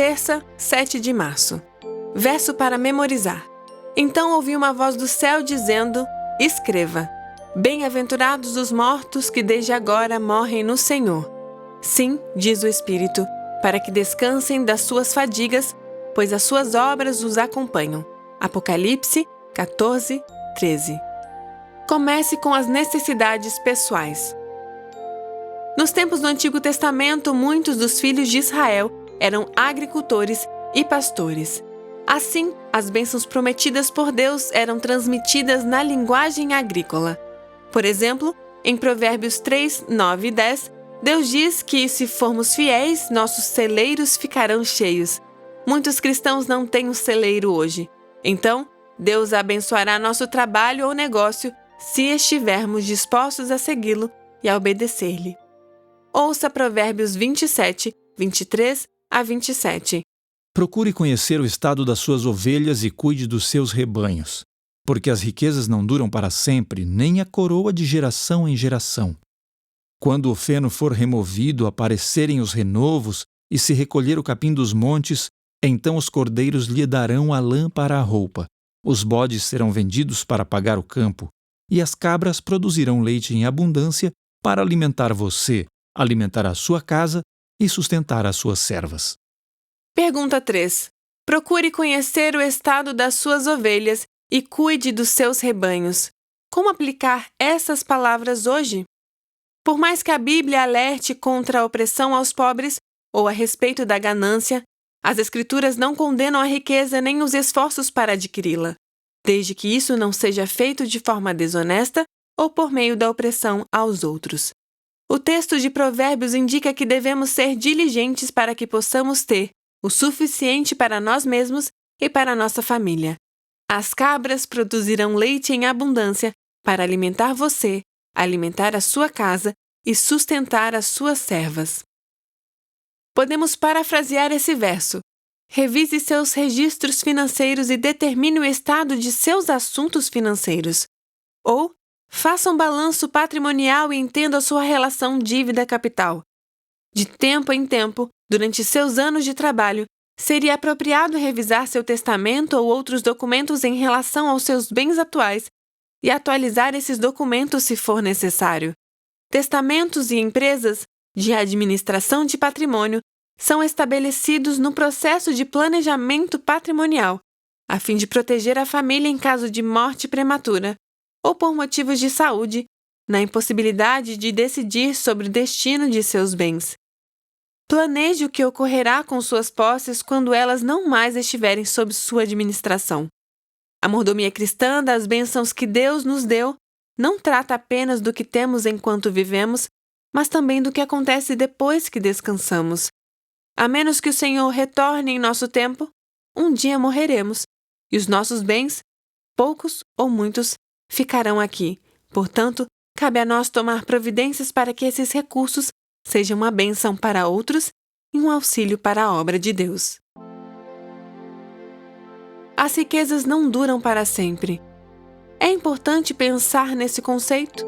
Terça, 7 de março. Verso para memorizar. Então ouvi uma voz do céu dizendo: escreva: bem-aventurados os mortos que desde agora morrem no Senhor. Sim, diz o Espírito, para que descansem das suas fadigas, pois as suas obras os acompanham. Apocalipse 14, 13. Comece com as necessidades pessoais. Nos tempos do Antigo Testamento, muitos dos filhos de Israel eram agricultores e pastores. Assim, as bênçãos prometidas por Deus eram transmitidas na linguagem agrícola. Por exemplo, em Provérbios 3, 9 e 10, Deus diz que, se formos fiéis, nossos celeiros ficarão cheios. Muitos cristãos não têm um celeiro hoje. Então, Deus abençoará nosso trabalho ou negócio se estivermos dispostos a segui-lo e a obedecer-lhe. Ouça Provérbios 27, 23 a 27. Procure conhecer o estado das suas ovelhas e cuide dos seus rebanhos, porque as riquezas não duram para sempre, nem a coroa de geração em geração. Quando o feno for removido, aparecerem os renovos e se recolher o capim dos montes, então os cordeiros lhe darão a lã para a roupa, os bodes serão vendidos para pagar o campo, e as cabras produzirão leite em abundância para alimentar você, alimentar a sua casa e sustentar as suas servas. Pergunta 3. Procure conhecer o estado das suas ovelhas e cuide dos seus rebanhos. Como aplicar essas palavras hoje? Por mais que a Bíblia alerte contra a opressão aos pobres ou a respeito da ganância, as Escrituras não condenam a riqueza nem os esforços para adquiri-la, desde que isso não seja feito de forma desonesta ou por meio da opressão aos outros. O texto de Provérbios indica que devemos ser diligentes para que possamos ter o suficiente para nós mesmos e para nossa família. As cabras produzirão leite em abundância para alimentar você, alimentar a sua casa e sustentar as suas servas. Podemos parafrasear esse verso. Revise seus registros financeiros e determine o estado de seus assuntos financeiros. Ou, faça um balanço patrimonial e entenda a sua relação dívida-capital. De tempo em tempo, durante seus anos de trabalho, seria apropriado revisar seu testamento ou outros documentos em relação aos seus bens atuais e atualizar esses documentos se for necessário. Testamentos e empresas de administração de patrimônio são estabelecidos no processo de planejamento patrimonial, a fim de proteger a família em caso de morte prematura ou por motivos de saúde, na impossibilidade de decidir sobre o destino de seus bens. Planeje o que ocorrerá com suas posses quando elas não mais estiverem sob sua administração. A mordomia cristã das bênçãos que Deus nos deu não trata apenas do que temos enquanto vivemos, mas também do que acontece depois que descansamos. A menos que o Senhor retorne em nosso tempo, um dia morreremos, e os nossos bens, poucos ou muitos, ficarão aqui. Portanto, cabe a nós tomar providências para que esses recursos sejam uma bênção para outros e um auxílio para a obra de Deus. As riquezas não duram para sempre. É importante pensar nesse conceito.